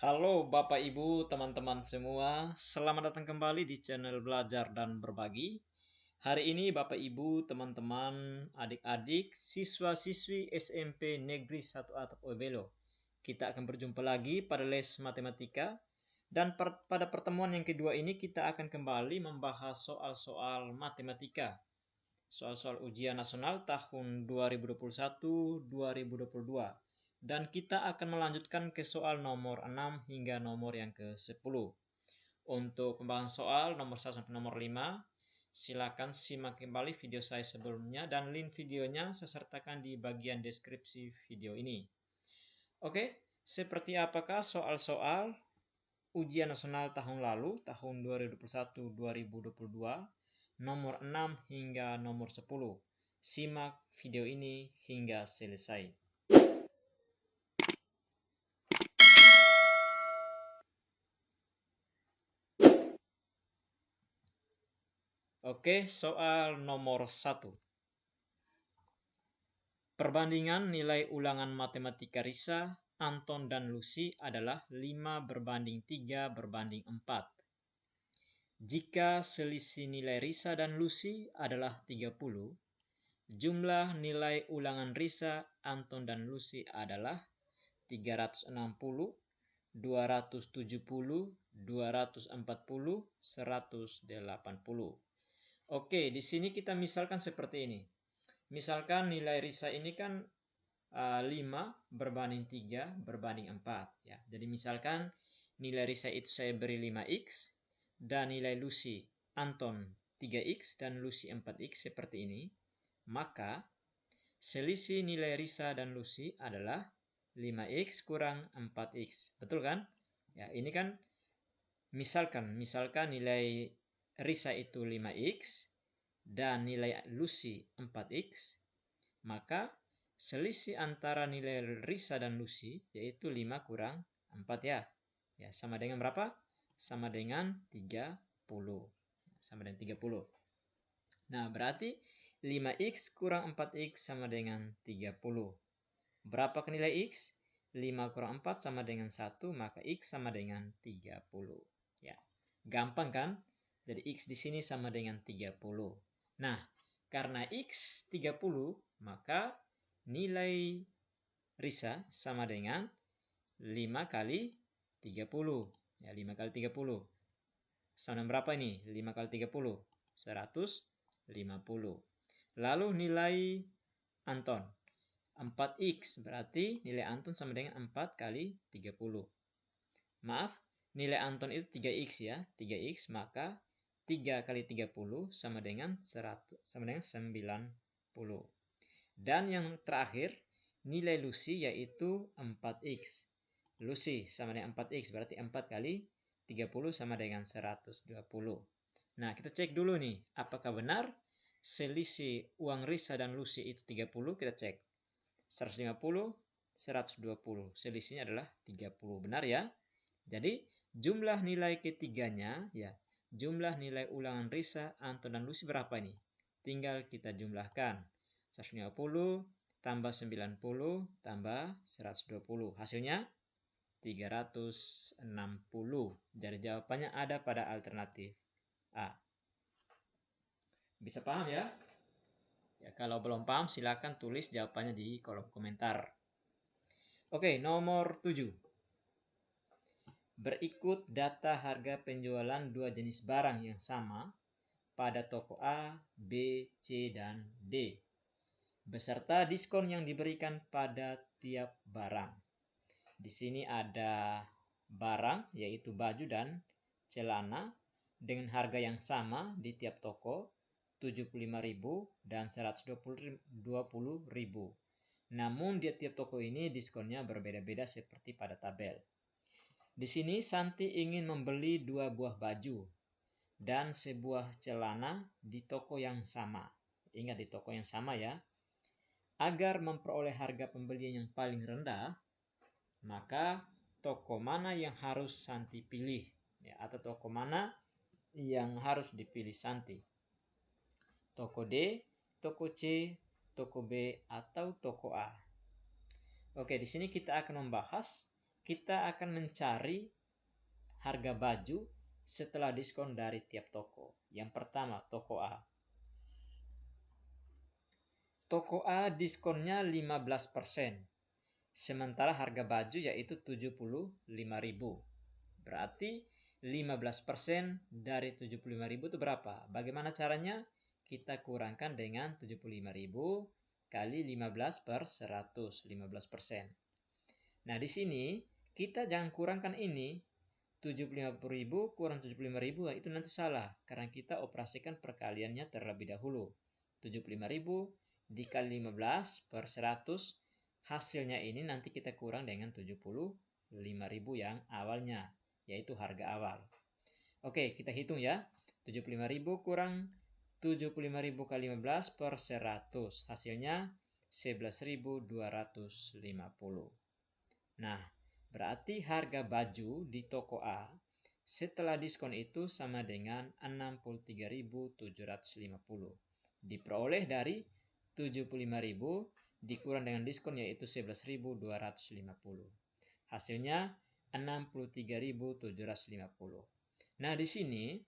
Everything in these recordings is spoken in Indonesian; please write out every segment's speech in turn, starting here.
Halo Bapak Ibu, teman-teman semua. Selamat datang kembali di channel Belajar dan Berbagi. Hari ini Bapak Ibu, teman-teman, adik-adik, siswa-siswi SMP Negeri 1 Atap Obelo. Kita akan berjumpa lagi pada les matematika. Dan pada pertemuan yang kedua ini kita akan kembali membahas soal-soal matematika. Soal-soal ujian nasional tahun 2021-2022. Dan kita akan melanjutkan ke soal nomor 6 hingga nomor yang ke-10. Untuk pembahasan soal nomor 1 sampai nomor 5, silakan simak kembali video saya sebelumnya dan link videonya saya sertakan di bagian deskripsi video ini. Oke, seperti apakah soal-soal ujian nasional tahun lalu, tahun 2021-2022, nomor 6 hingga nomor 10. Simak video ini hingga selesai. Oke, soal nomor 1. Perbandingan nilai ulangan matematika Risa, Anton, dan Lucy adalah 5:3:4. Jika selisih nilai Risa dan Lucy adalah 30, jumlah nilai ulangan Risa, Anton, dan Lucy adalah 360, 270, 240, 180. Oke, di sini kita misalkan seperti ini. Misalkan nilai Risa ini kan 5:3:4 ya. Jadi misalkan nilai Risa itu saya beri 5x dan nilai Lucy Anton 3x dan Lucy 4x seperti ini. Maka selisih nilai Risa dan Lucy adalah 5x kurang 4x. Betul kan? Ya, ini kan misalkan nilai Risa itu 5x dan nilai Lucy 4x, maka selisih antara nilai Risa dan Lucy yaitu 5 kurang 4 ya. Ya, sama dengan berapa? Sama dengan 30. Sama dengan 30. Nah, berarti 5x kurang 4x sama dengan 30. Berapa ke nilai x? 5 kurang 4 sama dengan 1, maka x sama dengan 30. Ya. Gampang kan? Jadi x di sini sama dengan 30. Nah, karena x 30, maka nilai Risa sama dengan 5 kali 30. Ya, 5 kali 30. Sama dengan berapa ini? 5 kali 30. 150. Lalu nilai Anton. 4x berarti nilai Anton sama dengan 4 kali 30. Maaf, nilai Anton itu 3x ya. 3x, maka 3 kali 30 sama dengan 100, sama dengan 90. Dan yang terakhir, nilai Lucy yaitu 4x. Lucy sama dengan 4x, berarti 4 kali 30 sama dengan 120. Nah, kita cek dulu nih, apakah benar selisih uang Risa dan Lucy itu 30? Kita cek. 150, 120. Selisihnya adalah 30. Benar ya? Jadi, jumlah nilai ketiganya, ya, jumlah nilai ulangan Risa, Anton, dan Lucy berapa nih? Tinggal kita jumlahkan. 150 tambah 90 tambah 120. Hasilnya 360. Jadi jawabannya ada pada alternatif A. Bisa paham ya? Ya, kalau belum paham silakan tulis jawabannya di kolom komentar. Oke, nomor 7. Berikut data harga penjualan dua jenis barang yang sama pada toko A, B, C, dan D, beserta diskon yang diberikan pada tiap barang. Di sini ada barang yaitu baju dan celana dengan harga yang sama di tiap toko, 75.000 dan 120.000. Namun di tiap toko ini diskonnya berbeda-beda seperti pada tabel. Di sini Santi ingin membeli 2 buah baju dan sebuah celana di toko yang sama. Ingat, di toko yang sama ya. Agar memperoleh harga pembelian yang paling rendah, maka toko mana yang harus Santi pilih? Ya, atau toko mana yang harus dipilih Santi? Toko D, toko C, toko B, atau toko A? Oke, di sini kita akan membahas, kita akan mencari harga baju setelah diskon dari tiap toko. Yang pertama, toko A. Toko A diskonnya 15%. Sementara harga baju yaitu 75.000. Berarti 15% dari 75.000 itu berapa? Bagaimana caranya? Kita kurangkan dengan 75.000 kali 15 per 100, 15%. Nah, di sini kita jangan kurangkan ini. 75.000 kurang 75.000 itu nanti salah. Karena kita operasikan perkaliannya terlebih dahulu. 75.000 dikali 15 per 100. Hasilnya ini nanti kita kurang dengan 75.000 yang awalnya, yaitu harga awal. Oke, kita hitung ya. 75.000 kurang 75.000 kali 15 per 100. Hasilnya 11.250. Nah, berarti harga baju di toko A setelah diskon itu sama dengan 63.750. Diperoleh dari 75.000 dikurang dengan diskon yaitu 11.250. Hasilnya 63.750. Nah, di sini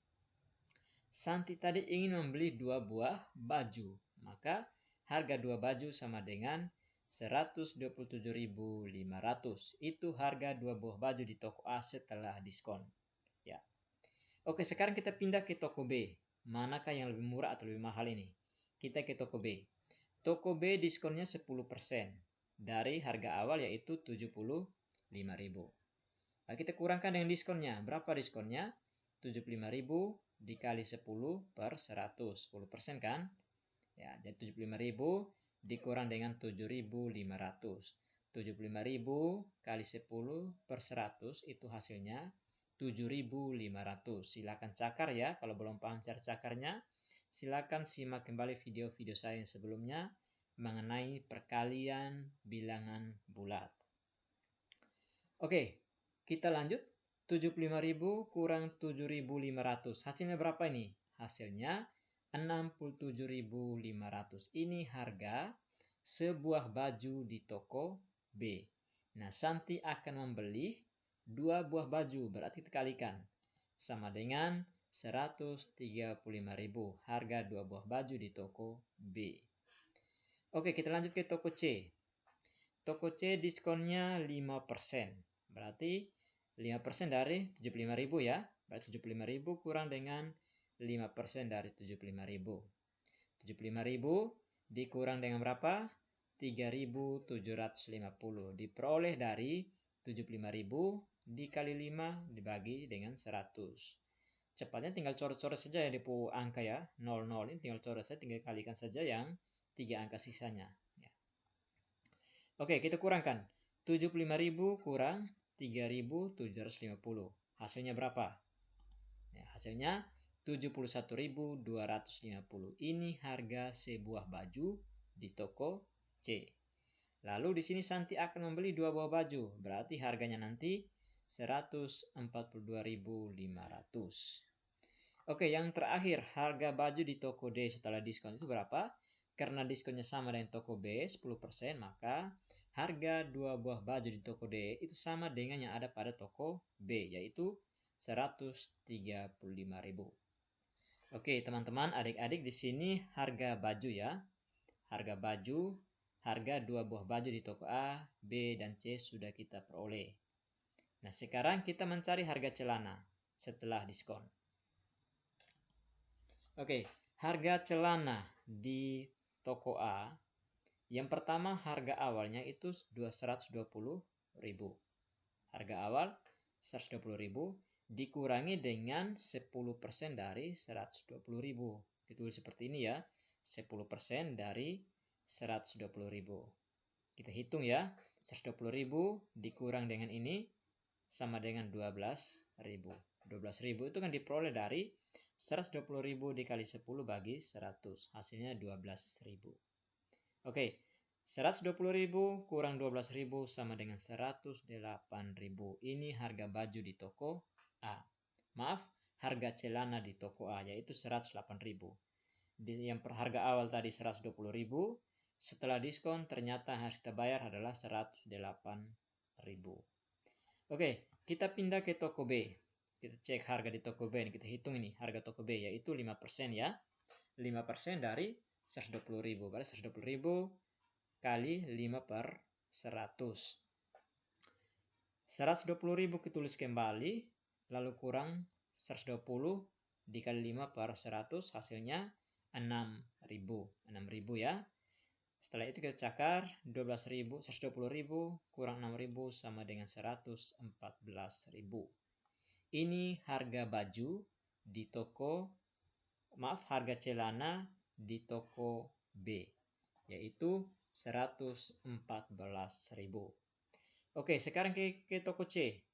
Santi tadi ingin membeli 2 buah baju. Maka harga 2 baju sama dengan 127.500. Itu harga 2 buah baju di toko A setelah diskon. Ya. Oke, sekarang kita pindah ke toko B. Manakah yang lebih murah atau lebih mahal ini? Kita ke toko B. Toko B diskonnya 10% dari harga awal yaitu 75.000. Nah, kita kurangkan dengan diskonnya. Berapa diskonnya? 75.000 dikali 10 per 100. 10% kan? Ya, jadi 75.000 dikurang dengan 7.500. 75.000 kali 10 per 100 itu hasilnya 7.500. Silakan cakar ya. Kalau belum paham cara cakarnya, silakan simak kembali video-video saya yang sebelumnya mengenai perkalian bilangan bulat. Oke, kita lanjut. 75.000 kurang 7.500. Hasilnya berapa ini? Hasilnya 67.500. Ini harga sebuah baju di toko B. Nah, Santi akan membeli 2 buah baju. Berarti kita kalikan. Sama dengan 135.000. Harga 2 buah baju di toko B. Oke, kita lanjut ke toko C. Toko C diskonnya 5%. Berarti 5% dari 75.000 ya. Berarti 75.000 kurang dengan 5% dari 75.000. 75.000 dikurang dengan berapa? 3.750. Diperoleh dari 75.000 dikali 5 dibagi dengan 100. Cepatnya tinggal coret-coret saja ya di angka ya. 00 ini tinggal coret saja, tinggal kalikan saja yang 3 angka sisanya. Ya. Oke, kita kurangkan. 75.000 kurang 3.750. Hasilnya berapa? Ya, hasilnya 71.250. Ini harga sebuah baju di toko C. Lalu di sini Santi akan membeli 2 buah baju. Berarti harganya nanti 142.500. Oke, yang terakhir harga baju di toko D setelah diskon itu berapa? Karena diskonnya sama dengan toko B 10%, maka harga 2 buah baju di toko D itu sama dengan yang ada pada toko B, yaitu 135.000. Oke, teman-teman, adik-adik, di sini harga baju ya. Harga baju, harga 2 buah baju di toko A, B, dan C sudah kita peroleh. Nah, sekarang kita mencari harga celana setelah diskon. Oke, harga celana di toko A. Yang pertama harga awalnya itu 220.000. Harga awal 120.000 dikurangi dengan 10% dari 120.000. Ditulis seperti ini ya. 10% dari 120.000. Kita hitung ya. 120.000 dikurang dengan ini sama dengan 12.000. 12.000 itu kan diperoleh dari 120.000 dikali 10 bagi 100. Hasilnya 12.000. Oke, 120.000 kurang 12.000 sama dengan 108.000. Ini harga baju di toko A. Maaf, harga celana di toko A yaitu 108.000. Yang harga awal tadi 120.000 Setelah diskon ternyata harus kita bayar adalah 108.000. Oke, kita pindah ke toko B. Kita cek harga di toko B. Kita hitung ini harga toko B yaitu 5% ya. 5% dari 120.000. Berarti 120.000 kali 5 per 100. 120.000 kita tulis kembali, lalu kurang 120 dikali 5 per 100, hasilnya 6.000. 6.000 ya. Setelah itu kita cakar 12.000, 120.000 kurang 6.000 sama dengan 114.000. Ini harga baju di toko, harga celana di toko B, yaitu 114.000. Oke, sekarang ke toko C.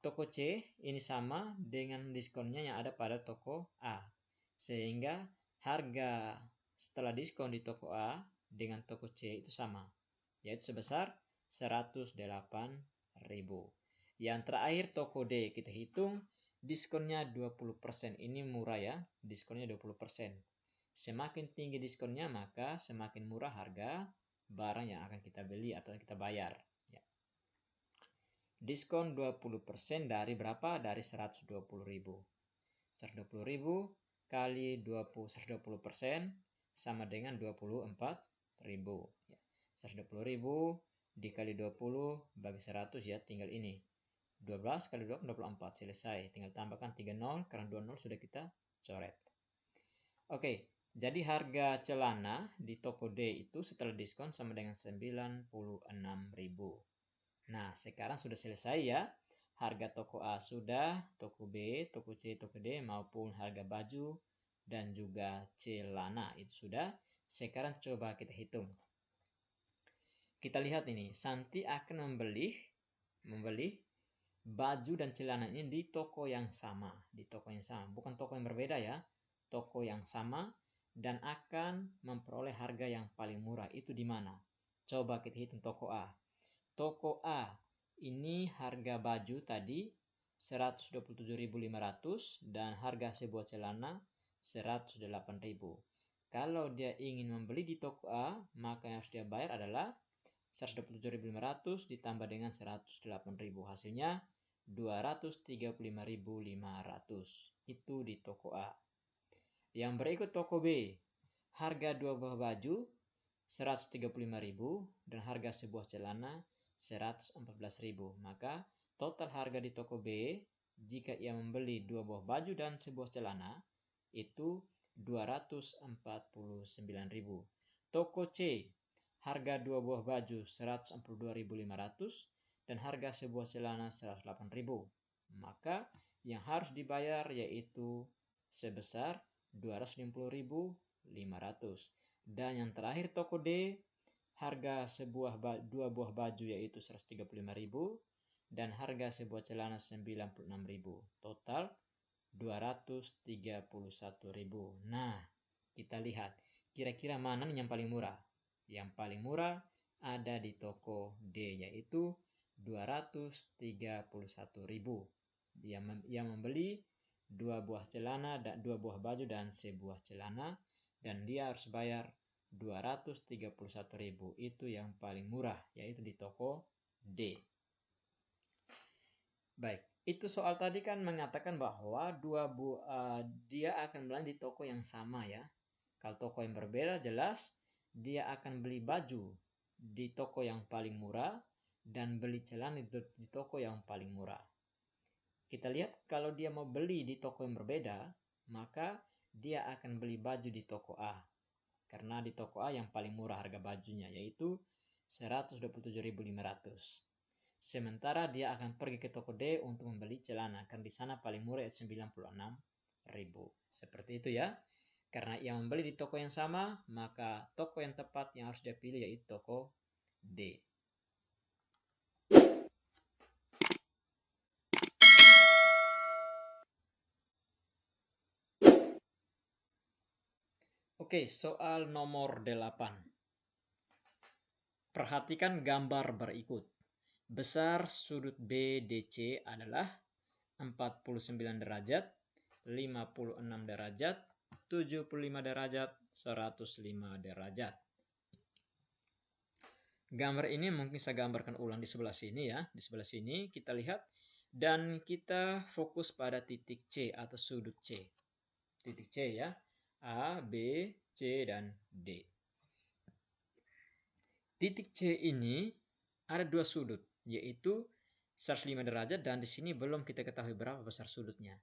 Toko C ini sama dengan diskonnya yang ada pada toko A. Sehingga harga setelah diskon di toko A dengan toko C itu sama, yaitu sebesar 108.000. Yang terakhir toko D, kita hitung diskonnya 20%. Ini murah ya, diskonnya 20%. Semakin tinggi diskonnya maka semakin murah harga barang yang akan kita beli atau kita bayar. Ya. Diskon 20% dari berapa? Dari 120.000. 120.000 kali 120% sama dengan 24.000. Ya. 120.000 dikali 20 bagi 100 ya, tinggal ini. 12 kali 2 24, selesai. Tinggal tambahkan 3 nol karena 2 nol sudah kita coret. Oke, jadi harga celana di toko D itu setelah diskon sama dengan 96.000. Nah, sekarang sudah selesai ya. Harga toko A sudah, toko B, toko C, toko D maupun harga baju dan juga celana itu sudah. Sekarang coba kita hitung. Kita lihat ini, Santi akan membeli baju dan celana ini di toko yang sama, bukan toko yang berbeda ya, toko yang sama, dan akan memperoleh harga yang paling murah. Itu di mana? Coba kita hitung toko A. Toko A ini harga baju tadi 127.500 dan harga sebuah celana 108.000. Kalau dia ingin membeli di toko A, maka yang harus dia bayar adalah 127.500 ditambah dengan 108.000, hasilnya 235.500. Itu di toko A. Yang berikut toko B. Harga 2 buah baju 135.000 dan harga sebuah celana 114.000. Maka total harga di toko B jika ia membeli 2 buah baju dan sebuah celana itu 249.000. Toko C, harga 2 buah baju 142.500 dan harga sebuah celana 108.000. Maka yang harus dibayar yaitu sebesar 250.500. Dan yang terakhir toko D, harga 2 buah baju yaitu 135.000 dan harga sebuah celana 96.000. Total 231.000. Nah, kita lihat kira-kira mana yang paling murah. Yang paling murah ada di toko D, yaitu 231.000. Dia membeli 2 buah celana dan 2 buah baju dan sebuah celana, dan dia harus bayar 231.000. Itu yang paling murah, yaitu di toko D. Baik, itu soal tadi kan mengatakan bahwa dia akan belanja di toko yang sama ya. Kalau toko yang berbeda jelas dia akan beli baju di toko yang paling murah dan beli celana di toko yang paling murah. Kita lihat kalau dia mau beli di toko yang berbeda, maka dia akan beli baju di toko A. Karena di toko A yang paling murah harga bajunya yaitu 127.500. Sementara dia akan pergi ke toko D untuk membeli celana, karena di sana paling murah yaitu 96.000. Seperti itu ya. Karena ia membeli di toko yang sama, maka toko yang tepat yang harus dia pilih yaitu toko D. Oke, soal nomor 8. Perhatikan gambar berikut. Besar sudut BDC adalah 49 derajat, 56 derajat, 75 derajat, 105 derajat. Gambar ini mungkin saya gambarkan ulang di sebelah sini ya. Di sebelah sini kita lihat dan kita fokus pada titik C atau sudut C. Titik C ya. A, B, C, dan D. Titik C ini ada dua sudut, yaitu 105 derajat dan di sini belum kita ketahui berapa besar sudutnya.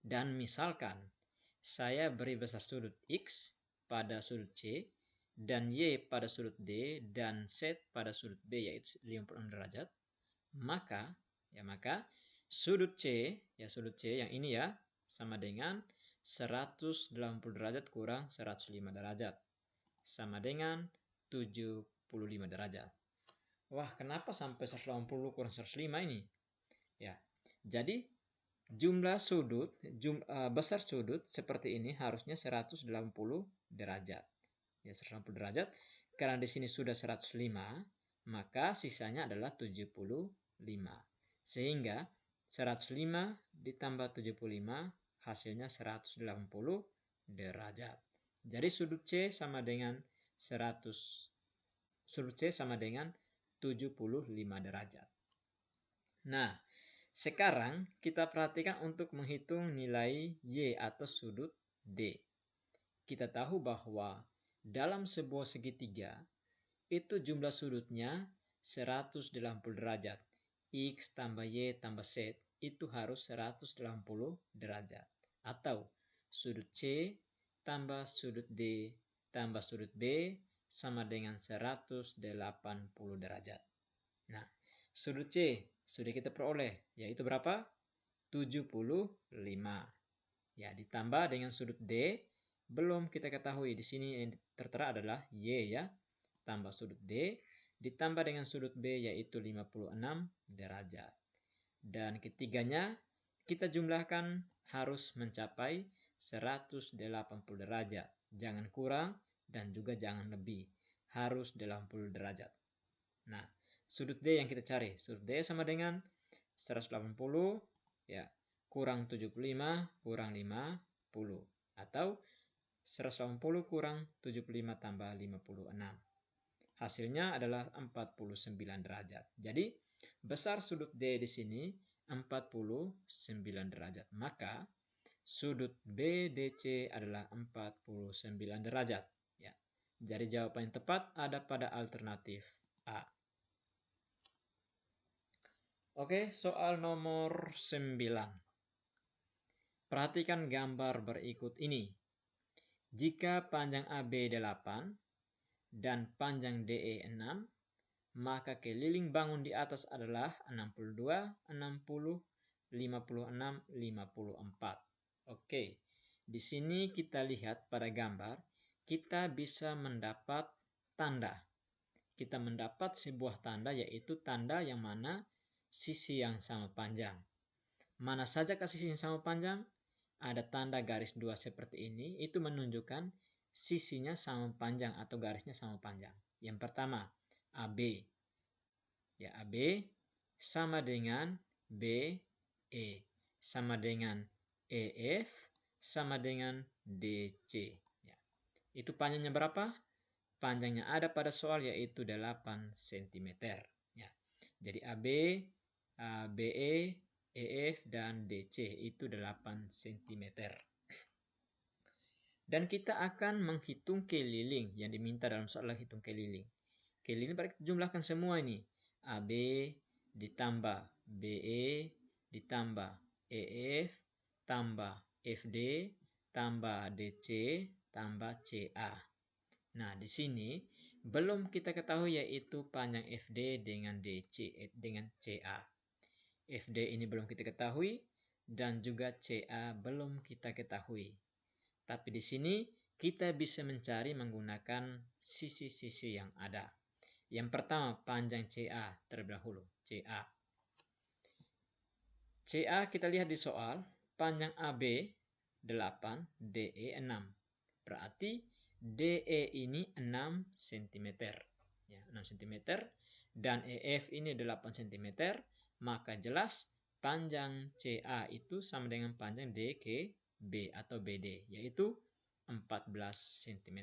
Dan misalkan saya beri besar sudut X pada sudut C dan Y pada sudut D dan Z pada sudut B yaitu 56 derajat, maka sudut C yang ini ya sama dengan 180 derajat kurang 105 derajat sama dengan 75 derajat. Wah, kenapa sampai 180 kurang 105 ini? Ya. Jadi jumlah sudut, besar sudut seperti ini harusnya 180 derajat. Ya, 180 derajat. Karena di sini sudah 105, maka sisanya adalah 75. Sehingga 105 ditambah 75 hasilnya 180 derajat. Jadi sudut C sama dengan 75 derajat. Nah, sekarang kita perhatikan untuk menghitung nilai Y atau sudut D. Kita tahu bahwa dalam sebuah segitiga itu jumlah sudutnya 180 derajat. X tambah Y tambah Z itu harus 180 derajat. Atau sudut C tambah sudut D tambah sudut B sama dengan 180 derajat. Nah, sudut C sudah kita peroleh, yaitu berapa? 75. Ya, ditambah dengan sudut D, belum kita ketahui. Di sini yang tertera adalah Y ya. Tambah sudut D, ditambah dengan sudut B yaitu 56 derajat. Dan ketiganya kita jumlahkan harus mencapai 180 derajat. Jangan kurang dan juga jangan lebih. Harus 80 derajat. Nah, sudut D yang kita cari. Sudut D sama dengan 180 ya, kurang 75 kurang 50 atau 180 kurang 75 tambah 56. Hasilnya adalah 49 derajat. Jadi besar sudut D di sini 49 derajat. Maka sudut BDC adalah 49 derajat. Ya. Jadi jawaban yang tepat ada pada alternatif A. Oke, soal nomor 9. Perhatikan gambar berikut ini. Jika panjang AB 8 dan panjang DE 6, maka keliling bangun di atas adalah 62, 60, 56, 54. Oke, di sini kita lihat pada gambar, kita bisa mendapat tanda. Kita mendapat sebuah tanda yaitu tanda yang mana sisi yang sama panjang. Mana saja sisi yang sama panjang? Ada tanda garis 2 seperti ini, itu menunjukkan sisinya sama panjang atau garisnya sama panjang. Yang pertama, AB. Ya, AB sama dengan BE, sama dengan EF, sama dengan DC. Ya. Itu panjangnya berapa? Panjangnya ada pada soal yaitu 8 cm. Ya. Jadi AB, BE, EF, dan DC itu 8 cm. Dan kita akan menghitung keliling yang diminta dalam soal hitung keliling. Keliling berarti jumlahkan semua ini. AB ditambah BE ditambah EF tambah FD tambah DC tambah CA. Nah, di sini belum kita ketahui yaitu panjang FD dengan DC dengan CA. FD ini belum kita ketahui dan juga CA belum kita ketahui. Tapi di sini kita bisa mencari menggunakan sisi-sisi yang ada. Yang pertama panjang CA terlebih dahulu. CA kita lihat di soal, panjang AB 8, DE 6. Berarti DE ini 6 cm. Ya, 6 cm dan EF ini 8 cm, maka jelas panjang CA itu sama dengan panjang DKB atau BD, yaitu 14 cm.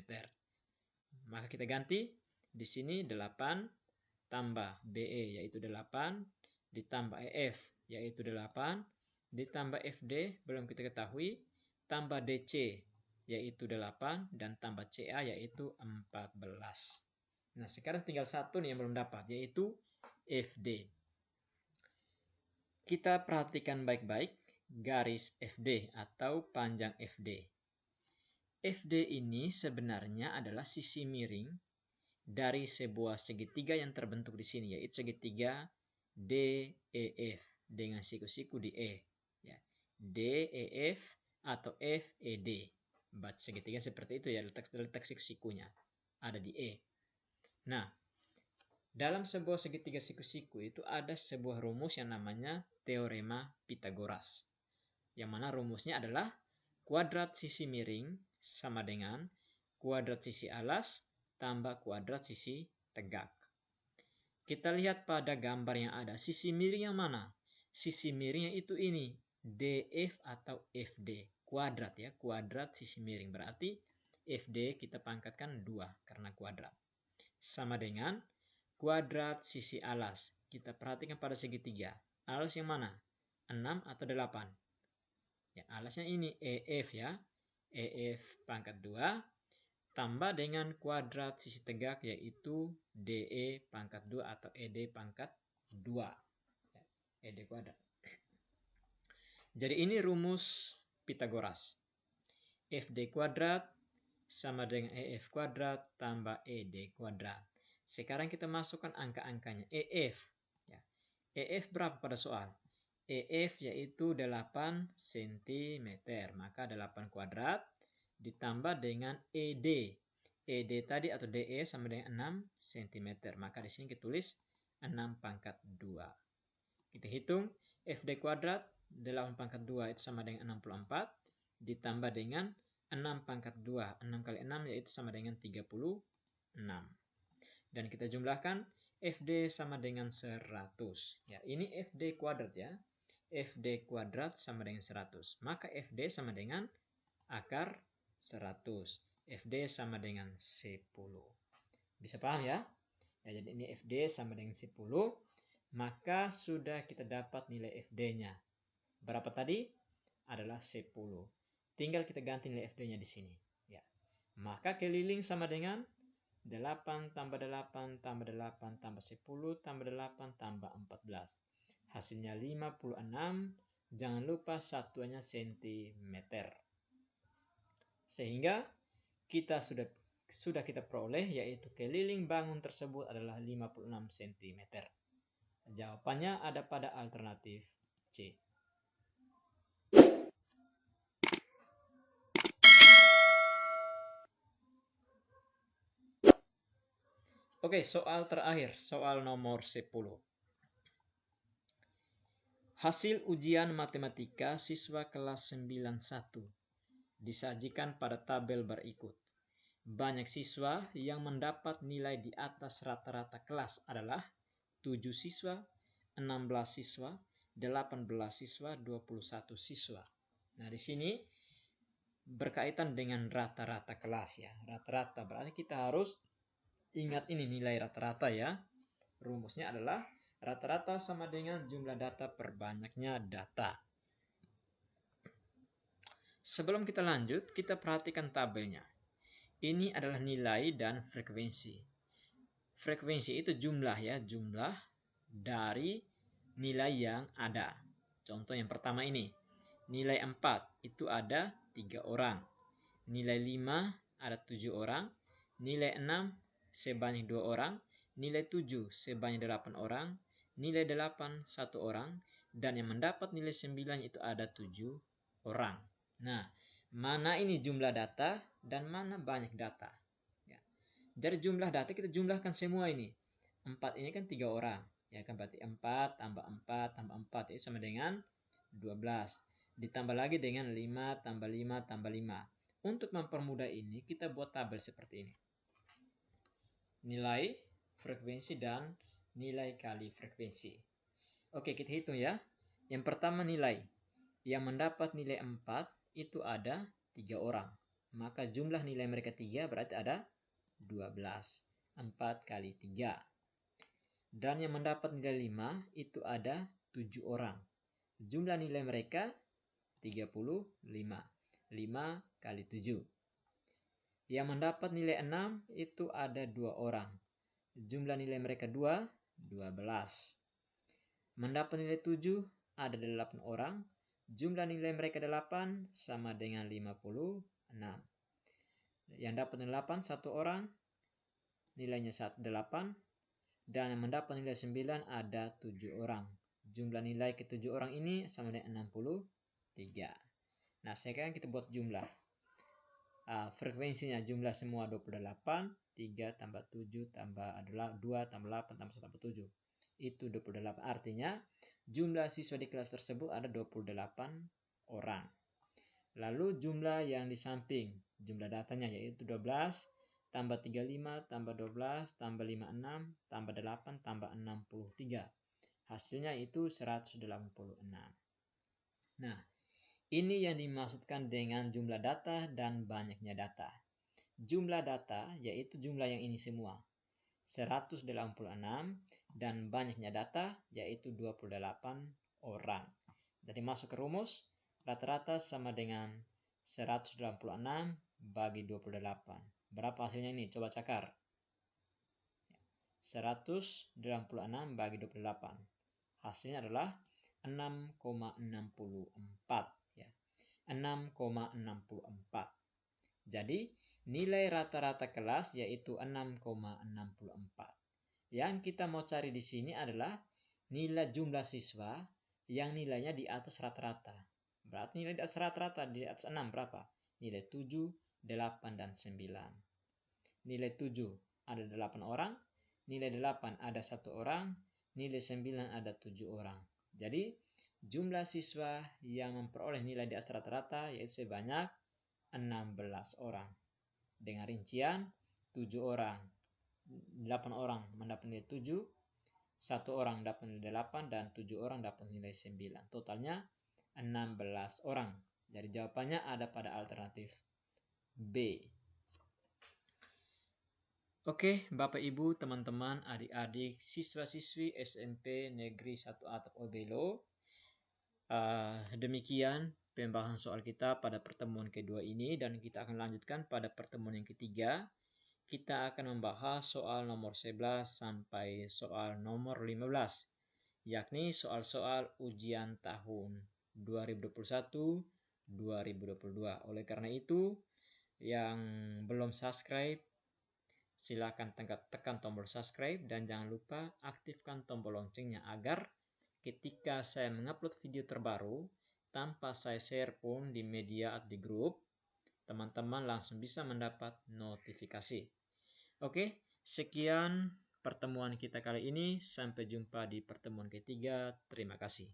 Maka kita ganti di sini 8 ditambah BE yaitu 8, ditambah EF yaitu 8, ditambah FD belum kita ketahui, tambah DC yaitu 8, dan tambah CA yaitu 14. Nah, sekarang tinggal satu nih yang belum dapat, yaitu FD. Kita perhatikan baik-baik garis FD atau panjang FD. FD ini sebenarnya adalah sisi miring dari sebuah segitiga yang terbentuk di sini, yaitu segitiga DEF dengan siku-siku di E. Ya. DEF atau FED. Baca segitiga seperti itu ya, letak siku-sikunya ada di E. Nah, dalam sebuah segitiga siku-siku itu ada sebuah rumus yang namanya teorema Pitagoras. Yang mana rumusnya adalah kuadrat sisi miring sama dengan kuadrat sisi alas tambah kuadrat sisi tegak. Kita lihat pada gambar yang ada, sisi miring yang mana? Sisi miringnya itu ini, DF atau FD. Kuadrat ya, kuadrat sisi miring. Berarti FD kita pangkatkan 2 karena kuadrat. Sama dengan kuadrat sisi alas. Kita perhatikan pada segitiga. Alas yang mana? 6 atau 8? Ya, alasnya ini EF ya. EF pangkat 2 tambah dengan kuadrat sisi tegak yaitu DE pangkat 2 atau ED pangkat 2. Ya, ED kuadrat. Jadi ini rumus Pitagoras. FD kuadrat sama dengan EF kuadrat tambah ED kuadrat. Sekarang kita masukkan angka-angkanya. EF. Ya. EF berapa pada soal? EF yaitu 8 cm. Maka 8 kuadrat ditambah dengan ED. ED tadi atau DE sama dengan 6 cm. Maka di sini kita tulis 6 pangkat 2. Kita hitung FD kuadrat 8 pangkat 2 itu sama dengan 64. Ditambah dengan 6 pangkat 2. 6 kali 6 yaitu sama dengan 36. Dan kita jumlahkan FD sama dengan 100. Ya, ini FD kuadrat ya. FD kuadrat sama dengan 100. Maka FD sama dengan akar 100. FD sama dengan 10. Bisa paham ya? Ya, jadi ini FD sama dengan 10. Maka sudah kita dapat nilai FD-nya. Berapa tadi? Adalah 10. Tinggal kita ganti nilai FD-nya di sini. Ya. Maka keliling sama dengan 8 tambah 8 tambah 8 tambah 10 tambah 8 tambah 14. Hasilnya 56. Jangan lupa satuannya cm. Sehingga kita sudah kita peroleh yaitu keliling bangun tersebut adalah 56 cm. Jawabannya ada pada alternatif C. Oke, soal terakhir, soal nomor 10. Hasil ujian matematika siswa kelas 91 disajikan pada tabel berikut. Banyak siswa yang mendapat nilai di atas rata-rata kelas adalah 7 siswa, 16 siswa, 18 siswa, 21 siswa. Nah, di sini berkaitan dengan rata-rata kelas ya. Rata-rata berarti kita harus ingat ini nilai rata-rata ya. Rumusnya adalah rata-rata sama dengan jumlah data per banyaknya data. Sebelum kita lanjut, kita perhatikan tabelnya. Ini adalah nilai dan frekuensi. Frekuensi itu jumlah ya, jumlah dari nilai yang ada. Contoh yang pertama ini. Nilai 4 itu ada 3 orang. Nilai 5 ada 7 orang. Nilai 6 sebanyak 2 orang. Nilai 7 sebanyak 8 orang. Nilai 8 1 orang. Dan yang mendapat nilai 9 itu ada 7 orang. Nah, mana ini jumlah data dan mana banyak data. Ya. Jadi jumlah data kita jumlahkan semua ini. 4 ini kan 3 orang. Ya kan berarti 4 tambah 4 tambah 4 itu sama dengan 12. Ditambah lagi dengan 5 tambah 5 tambah 5. Untuk mempermudah ini kita buat tabel seperti ini. Nilai frekuensi dan nilai kali frekuensi. Oke, kita hitung ya. Yang pertama nilai. Yang mendapat nilai 4 itu ada 3 orang. Maka jumlah nilai mereka 3 berarti ada 12. 4 kali 3. Dan yang mendapat nilai 5 itu ada 7 orang. Jumlah nilai mereka 35. 5 kali 7. Yang mendapat nilai 6 itu ada 2 orang. Jumlah nilai mereka 2, 12. Mendapat nilai 7 ada 8 orang. Jumlah nilai mereka 8 sama dengan 56. Yang dapat nilai 8 1 orang, nilainya 8. Dan yang mendapat nilai 9 ada 7 orang. Jumlah nilai ke-7 orang ini sama dengan 63. Nah, sekarang kita buat jumlah. Frekuensinya jumlah semua 28, 3 tambah 7 tambah adalah 2 tambah 8 tambah 1 tambah 7. Itu 28. Artinya jumlah siswa di kelas tersebut ada 28 orang. Lalu jumlah yang di samping, jumlah datanya yaitu 12 tambah 35 tambah 12 tambah 56 tambah 8 tambah 63. Hasilnya itu 186. Nah, ini yang dimaksudkan dengan jumlah data dan banyaknya data. Jumlah data yaitu jumlah yang ini semua, 186, dan banyaknya data yaitu 28 orang. Jadi masuk ke rumus, rata-rata sama dengan 186 bagi 28. Berapa hasilnya ini? Coba cakar. 186 bagi 28. Hasilnya adalah 6,64 ya. 6,64. Jadi nilai rata-rata kelas yaitu 6,64. Yang kita mau cari di sini adalah nilai jumlah siswa yang nilainya di atas rata-rata. Berarti nilai di atas rata-rata di atas 6 berapa? Nilai 7, 8, dan 9. Nilai 7 ada 8 orang, nilai 8 ada 1 orang, nilai 9 ada 7 orang. Jadi jumlah siswa yang memperoleh nilai di atas rata-rata yaitu sebanyak 16 orang. Dengan rincian 7 orang, 8 orang mendapat nilai 7, 1 orang dapat nilai 8, dan 7 orang dapat nilai 9. Totalnya 16 orang. Jadi jawabannya ada pada alternatif B. Oke, Bapak Ibu, teman-teman, adik-adik, siswa-siswi SMP Negeri 1 Atap Obelo. Demikian pembahasan soal kita pada pertemuan kedua ini, dan kita akan lanjutkan pada pertemuan yang ketiga. Kita akan membahas soal nomor 11 sampai soal nomor 15, yakni soal-soal ujian tahun 2021-2022. Oleh karena itu, yang belum subscribe, silakan tekan tombol subscribe dan jangan lupa aktifkan tombol loncengnya agar ketika saya mengupload video terbaru tanpa saya share pun di media atau di grup, teman-teman langsung bisa mendapat notifikasi. Oke, sekian pertemuan kita kali ini. Sampai jumpa di pertemuan ketiga. Terima kasih.